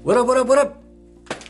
What up, what up, what up?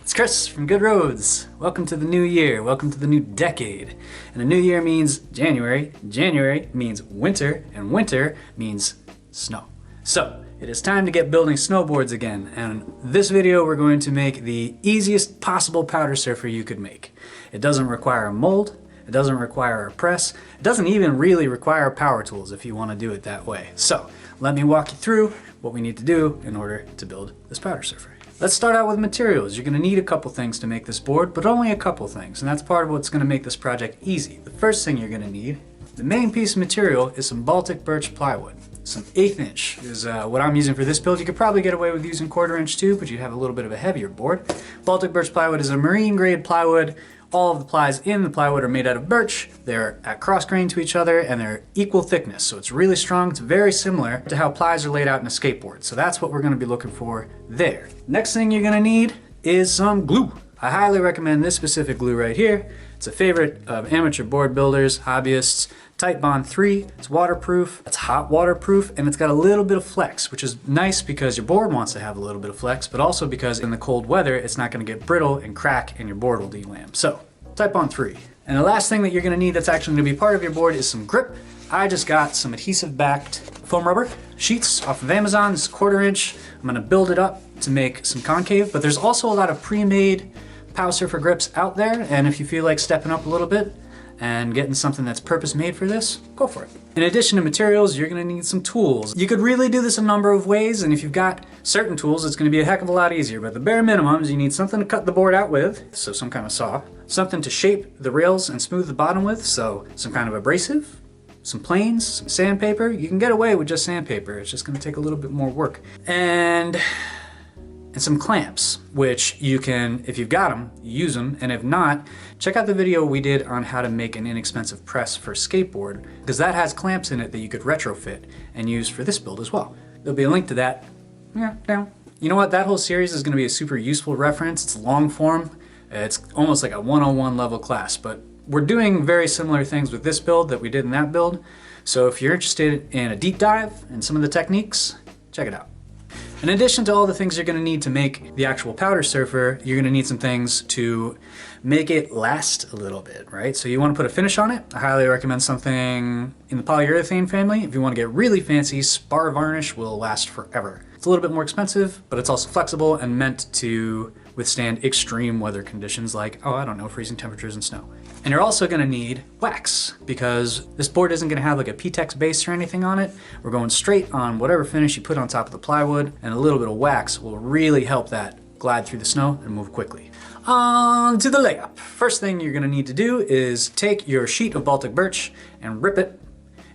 It's Chris from Good Roads. Welcome to the new year. Welcome to the new decade. And a new year means January. January means winter, and winter means snow. So it is time to get building snowboards again. And in this video, we're going to make the easiest possible powder surfer you could make. It doesn't require a mold. It doesn't require a press. It doesn't even really require power tools if you want to do it that way. So let me walk you through what we need to do in order to build this powder surfer. Let's start out with materials. You're going to need a couple things to make this board, but only a couple things, and that's part of what's going to make this project easy. The first thing you're going to need, the main piece of material, is some Baltic Birch plywood. Some 1/8 inch is what I'm using for this build. You could probably get away with using 1/4 inch too, but you'd have a little bit of a heavier board. Baltic Birch plywood is a marine grade plywood. All of the plies in the plywood are made out of birch. They're at cross grain to each other and they're equal thickness. So it's really strong. It's very similar to how plies are laid out in a skateboard. So that's what we're gonna be looking for there. Next thing you're gonna need is some glue. I highly recommend this specific glue right here. It's a favorite of amateur board builders, hobbyists. Titebond III, it's waterproof, it's hot waterproof, and it's got a little bit of flex, which is nice because your board wants to have a little bit of flex, but also because in the cold weather, it's not gonna get brittle and crack and your board will delam. So, Titebond III. And the last thing that you're gonna need that's actually gonna be part of your board is some grip. I just got some adhesive backed foam rubber sheets off of Amazon. This is 1/4 inch. I'm gonna build it up to make some concave, but there's also a lot of pre-made power surfer grips out there, and if you feel like stepping up a little bit, and getting something that's purpose made for this, go for it. In addition to materials, you're gonna need some tools. You could really do this a number of ways, and if you've got certain tools, it's gonna be a heck of a lot easier, but the bare minimum is you need something to cut the board out with, so some kind of saw, something to shape the rails and smooth the bottom with, so some kind of abrasive, some planes, some sandpaper. You can get away with just sandpaper, it's just gonna take a little bit more work. And some clamps, which you can, if you've got them, use them, and if not, check out the video we did on how to make an inexpensive press for skateboard, because that has clamps in it that you could retrofit and use for this build as well. There'll be a link to that down. You know what, that whole series is gonna be a super useful reference. It's long form, it's almost like a 101 level class, but we're doing very similar things with this build that we did in that build. So if you're interested in a deep dive in some of the techniques, check it out. In addition to all the things you're gonna need to make the actual powder surfer, you're gonna need some things to make it last a little bit, right? So you wanna put a finish on it. I highly recommend something in the polyurethane family. If you wanna get really fancy, spar varnish will last forever. It's a little bit more expensive, but it's also flexible and meant to withstand extreme weather conditions like, oh, I don't know, freezing temperatures and snow. And you're also gonna need wax, because this board isn't gonna have like a PTEX base or anything on it. We're going straight on whatever finish you put on top of the plywood, and a little bit of wax will really help that glide through the snow and move quickly. On to the layup. First thing you're gonna need to do is take your sheet of Baltic Birch and rip it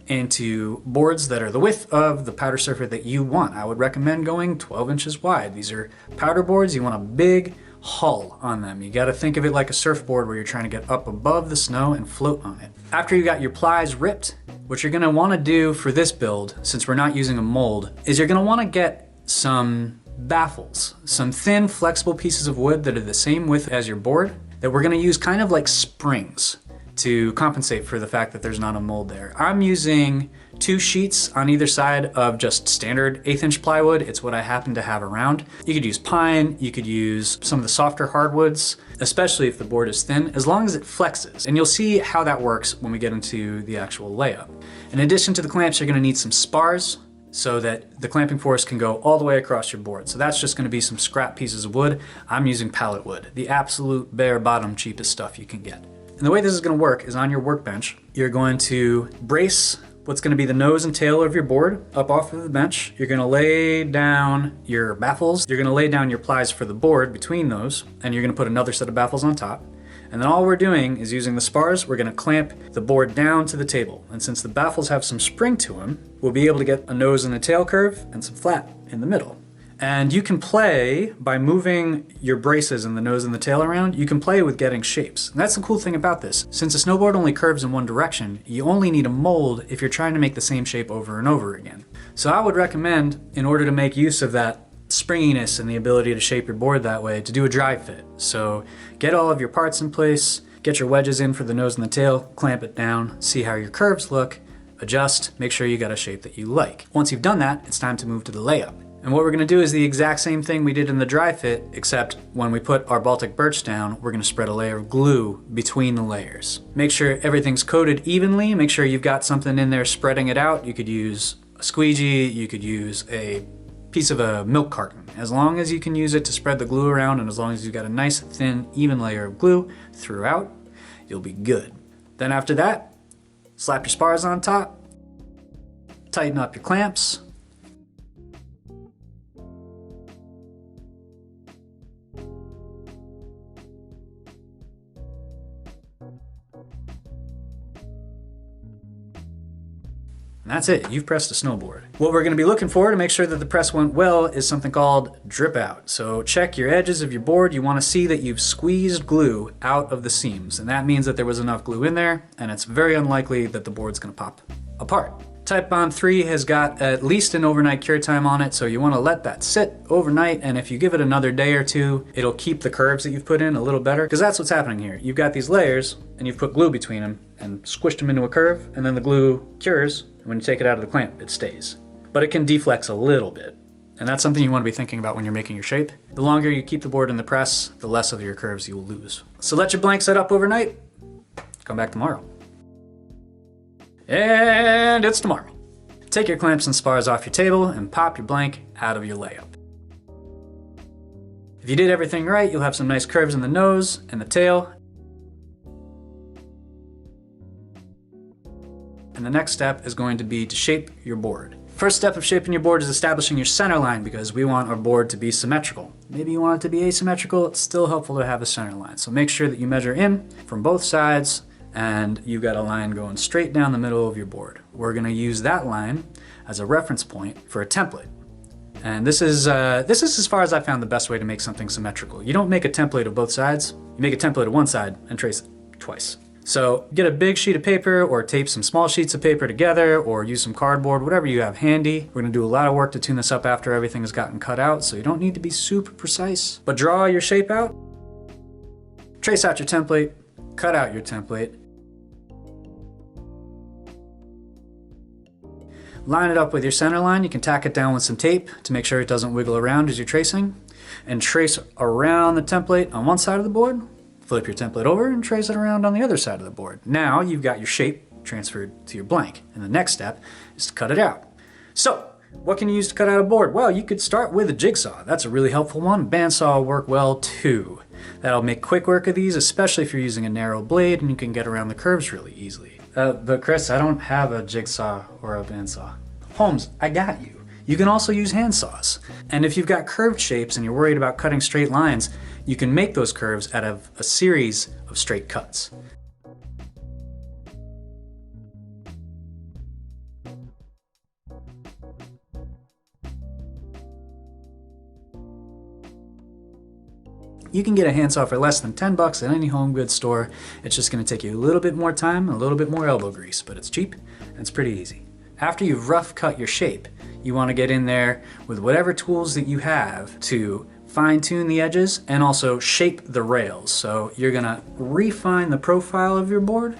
into boards that are the width of the powder surfer that you want. I would recommend going 12 inches wide. These are powder boards. You want a big hull on them. You gotta think of it like a surfboard where you're trying to get up above the snow and float on it. After you got your plies ripped, what you're gonna wanna do for this build, since we're not using a mold, is you're gonna wanna get some baffles, some thin flexible pieces of wood that are the same width as your board that we're gonna use kind of like springs to compensate for the fact that there's not a mold there. I'm using 2 sheets on either side of just standard 1/8 inch plywood. It's what I happen to have around. You could use pine, you could use some of the softer hardwoods, especially if the board is thin, as long as it flexes. And you'll see how that works when we get into the actual layup. In addition to the clamps, you're gonna need some spars so that the clamping force can go all the way across your board. So that's just gonna be some scrap pieces of wood. I'm using pallet wood, the absolute bare bottom cheapest stuff you can get. And the way this is gonna work is on your workbench, you're going to brace what's gonna be the nose and tail of your board up off of the bench. You're gonna lay down your baffles. You're gonna lay down your plies for the board between those, and you're gonna put another set of baffles on top. And then all we're doing is using the spars, we're gonna clamp the board down to the table. And since the baffles have some spring to them, we'll be able to get a nose and a tail curve and some flat in the middle. And you can play by moving your braces and the nose and the tail around, you can play with getting shapes. And that's the cool thing about this. Since a snowboard only curves in one direction, you only need a mold if you're trying to make the same shape over and over again. So I would recommend, in order to make use of that springiness and the ability to shape your board that way, to do a dry fit. So get all of your parts in place, get your wedges in for the nose and the tail, clamp it down, see how your curves look, adjust, make sure you got a shape that you like. Once you've done that, it's time to move to the layup. And what we're gonna do is the exact same thing we did in the dry fit, except when we put our Baltic Birch down, we're gonna spread a layer of glue between the layers. Make sure everything's coated evenly, make sure you've got something in there spreading it out. You could use a squeegee, you could use a piece of a milk carton. As long as you can use it to spread the glue around, and as long as you've got a nice thin, even layer of glue throughout, you'll be good. Then after that, slap your spars on top, tighten up your clamps, and that's it, you've pressed a snowboard. What we're gonna be looking for to make sure that the press went well is something called drip out. So check your edges of your board. You wanna see that you've squeezed glue out of the seams, and that means that there was enough glue in there, and it's very unlikely that the board's gonna pop apart. Titebond III has got at least an overnight cure time on it, so you wanna let that sit overnight, and if you give it another day or two, it'll keep the curves that you've put in a little better, because that's what's happening here. You've got these layers, and you've put glue between them, and squished them into a curve, and then the glue cures. When you take it out of the clamp, it stays. But it can deflex a little bit. And that's something you want to be thinking about when you're making your shape. The longer you keep the board in the press, the less of your curves you will lose. So let your blank set up overnight. Come back tomorrow. And it's tomorrow. Take your clamps and spars off your table and pop your blank out of your layup. If you did everything right, you'll have some nice curves in the nose and the tail. And the next step is going to be to shape your board. First step of shaping your board is establishing your center line, because we want our board to be symmetrical. Maybe you want it to be asymmetrical, it's still helpful to have a center line. So make sure that you measure in from both sides, and you've got a line going straight down the middle of your board. We're gonna use that line as a reference point for a template. And this is as far as I found the best way to make something symmetrical. You don't make a template of both sides, you make a template of one side and trace it twice. So get a big sheet of paper or tape some small sheets of paper together or use some cardboard, whatever you have handy. We're gonna do a lot of work to tune this up after everything has gotten cut out, so you don't need to be super precise. But draw your shape out, trace out your template, cut out your template, line it up with your center line. You can tack it down with some tape to make sure it doesn't wiggle around as you're tracing, and trace around the template on one side of the board. Flip your template over and trace it around on the other side of the board. Now you've got your shape transferred to your blank, and the next step is to cut it out. So, what can you use to cut out a board? Well, you could start with a jigsaw. That's a really helpful one. Bandsaw will work well too. That'll make quick work of these, especially if you're using a narrow blade and you can get around the curves really easily. But Chris, I don't have a jigsaw or a bandsaw. Holmes, I got you. You can also use hand saws. And if you've got curved shapes and you're worried about cutting straight lines, you can make those curves out of a series of straight cuts. You can get a handsaw for less than 10 bucks at any home goods store. It's just gonna take you a little bit more time and a little bit more elbow grease, but it's cheap and it's pretty easy. After you've rough cut your shape, you wanna get in there with whatever tools that you have to fine tune the edges and also shape the rails. So you're gonna refine the profile of your board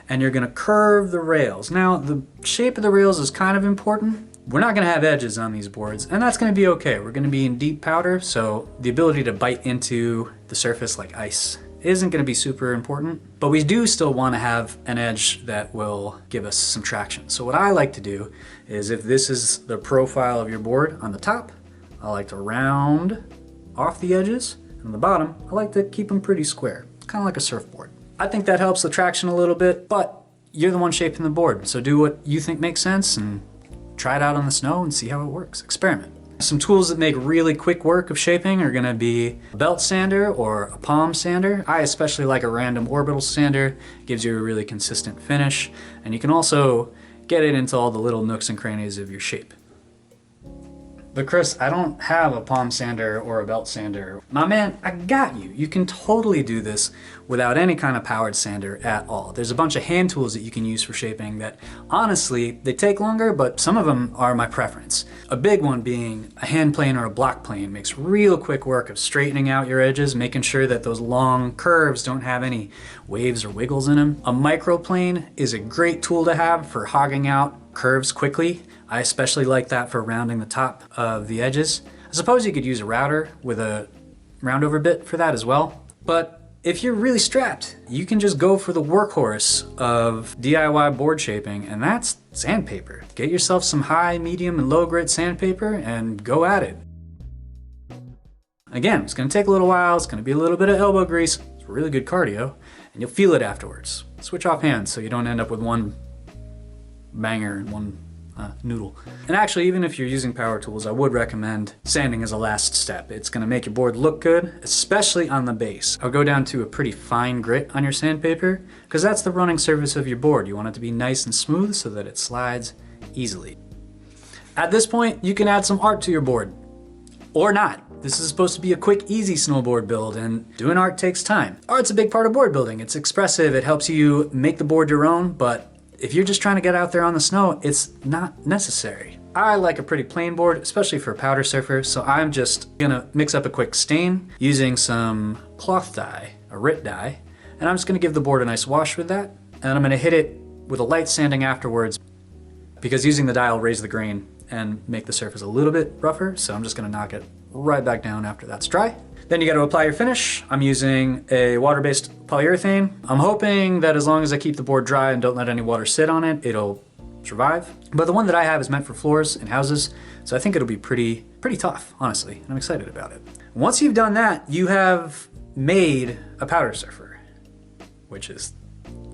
and you're gonna curve the rails. Now, the shape of the rails is kind of important. We're not gonna have edges on these boards, and that's gonna be okay. We're gonna be in deep powder, so the ability to bite into the surface like ice isn't gonna be super important, but we do still wanna have an edge that will give us some traction. So what I like to do is, if this is the profile of your board on the top, I like to round off the edges, and on the bottom, I like to keep them pretty square, kind of like a surfboard. I think that helps the traction a little bit, but you're the one shaping the board, so do what you think makes sense and try it out on the snow and see how it works. Experiment. Some tools that make really quick work of shaping are gonna be a belt sander or a palm sander. I especially like a random orbital sander. It gives you a really consistent finish, and you can also get it into all the little nooks and crannies of your shape. But Chris, I don't have a palm sander or a belt sander. My man, I got you. You can totally do this without any kind of powered sander at all. There's a bunch of hand tools that you can use for shaping that, honestly, they take longer, but some of them are my preference. A big one being a hand plane or a block plane makes real quick work of straightening out your edges, making sure that those long curves don't have any waves or wiggles in them. A microplane is a great tool to have for hogging out curves quickly. I especially like that for rounding the top of the edges. I suppose you could use a router with a roundover bit for that as well. But if you're really strapped, you can just go for the workhorse of DIY board shaping, and that's sandpaper. Get yourself some high, medium, and low grit sandpaper and go at it. Again, it's gonna take a little while, it's gonna be a little bit of elbow grease, it's really good cardio, and you'll feel it afterwards. Switch off hands so you don't end up with one banger and one noodle. And actually, even if you're using power tools, I would recommend sanding as a last step. It's gonna make your board look good, especially on the base. I'll go down to a pretty fine grit on your sandpaper, because that's the running surface of your board. You want it to be nice and smooth so that it slides easily. At this point, you can add some art to your board, or not. This is supposed to be a quick, easy snowboard build, and doing art takes time. Art's a big part of board building. It's expressive, it helps you make the board your own, but if you're just trying to get out there on the snow, it's not necessary. I like a pretty plain board, especially for a powder surfer, so I'm just gonna mix up a quick stain using some cloth dye, a RIT dye, and I'm just gonna give the board a nice wash with that, and I'm gonna hit it with a light sanding afterwards, because using the dye will raise the grain and make the surface a little bit rougher, so I'm just gonna knock it right back down after that's dry. Then you got to apply your finish. I'm using a water-based polyurethane. I'm hoping that as long as I keep the board dry and don't let any water sit on it, it'll survive. But the one that I have is meant for floors and houses, so I think it'll be pretty tough, honestly, and I'm excited about it. Once you've done that, you have made a powder surfer, which is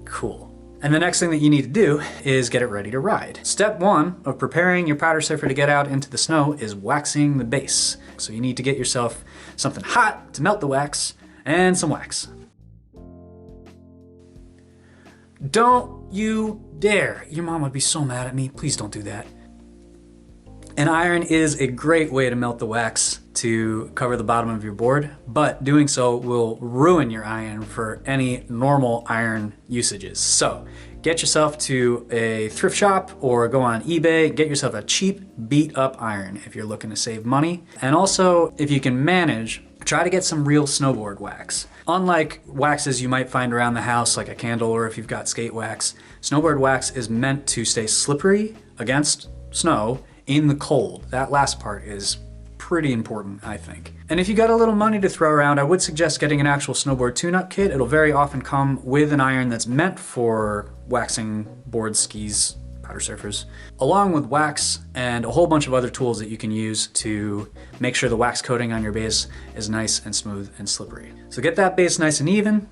cool. And the next thing that you need to do is get it ready to ride. Step one of preparing your powder surfer to get out into the snow is waxing the base. So you need to get yourself something hot to melt the wax and some wax. Don't you dare. Your mom would be so mad at me. Please don't do that. An iron is a great way to melt the wax to cover the bottom of your board, but doing so will ruin your iron for any normal iron usages. So get yourself to a thrift shop or go on eBay, get yourself a cheap beat up iron if you're looking to save money. And also, if you can manage, try to get some real snowboard wax. Unlike waxes you might find around the house like a candle or if you've got skate wax, snowboard wax is meant to stay slippery against snow in the cold. That last part is pretty important, I think. And if you got a little money to throw around, I would suggest getting an actual snowboard tune-up kit. It'll very often come with an iron that's meant for waxing boards, skis, powder surfers, along with wax and a whole bunch of other tools that you can use to make sure the wax coating on your base is nice and smooth and slippery. So get that base nice and even,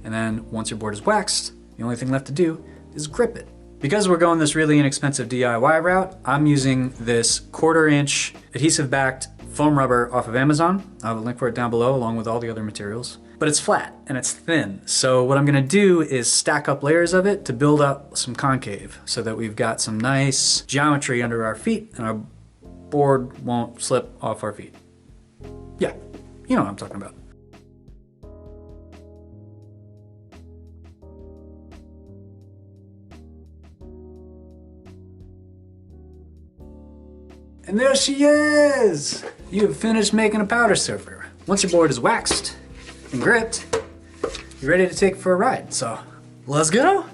and then once your board is waxed, the only thing left to do is grip it. Because we're going this really inexpensive DIY route, I'm using this 1/4 inch adhesive backed foam rubber off of Amazon. I'll have a link for it down below along with all the other materials. But it's flat and it's thin. So what I'm gonna do is stack up layers of it to build up some concave so that we've got some nice geometry under our feet and our board won't slip off our feet. Yeah, you know what I'm talking about. And there she is! You have finished making a powder surfer. Once your board is waxed and gripped, you're ready to take it for a ride. So, let's go!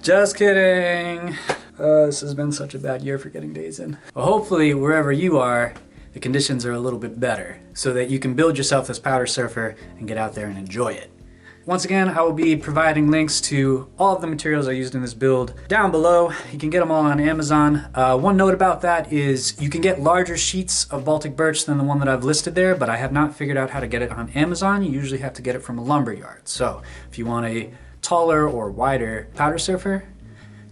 Just kidding! This has been such a bad year for getting days in. Well, hopefully, wherever you are, the conditions are a little bit better so that you can build yourself this powder surfer and get out there and enjoy it. Once again, I will be providing links to all of the materials I used in this build down below. You can get them all on Amazon. One note about that is you can get larger sheets of Baltic Birch than the one that I've listed there, but I have not figured out how to get it on Amazon. You usually have to get it from a lumber yard. So if you want a taller or wider powder surfer,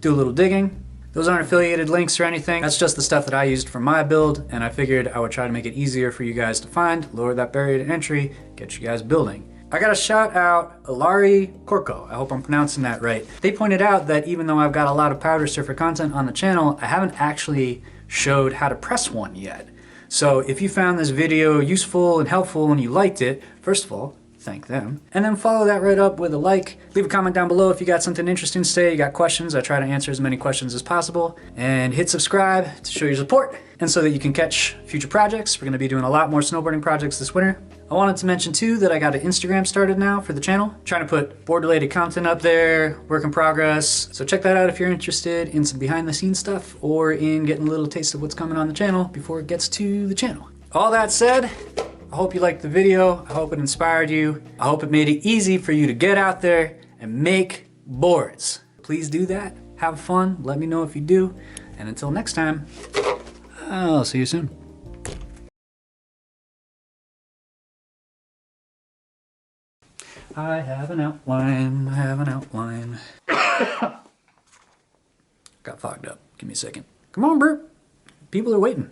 do a little digging. Those aren't affiliated links or anything. That's just the stuff that I used for my build, and I figured I would try to make it easier for you guys to find, lower that barrier to entry, get you guys building. I gotta shout out Ilari Corco. I hope I'm pronouncing that right. They pointed out that even though I've got a lot of powder surfer content on the channel, I haven't actually showed how to press one yet. So if you found this video useful and helpful and you liked it, first of all, thank them. And then follow that right up with a like. Leave a comment down below if you got something interesting to say, you got questions. I try to answer as many questions as possible. And hit subscribe to show your support and so that you can catch future projects. We're gonna be doing a lot more snowboarding projects this winter. I wanted to mention too that I got an Instagram started now for the channel. Trying to put board related content up there, work in progress. So check that out if you're interested in some behind the scenes stuff or in getting a little taste of what's coming on the channel before it gets to the channel. All that said, I hope you liked the video. I hope it inspired you. I hope it made it easy for you to get out there and make boards. Please do that. Have fun. Let me know if you do. And until next time, I'll see you soon. I have an outline, I have an outline. Got fogged up. Give me a second. Come on, Bert. People are waiting.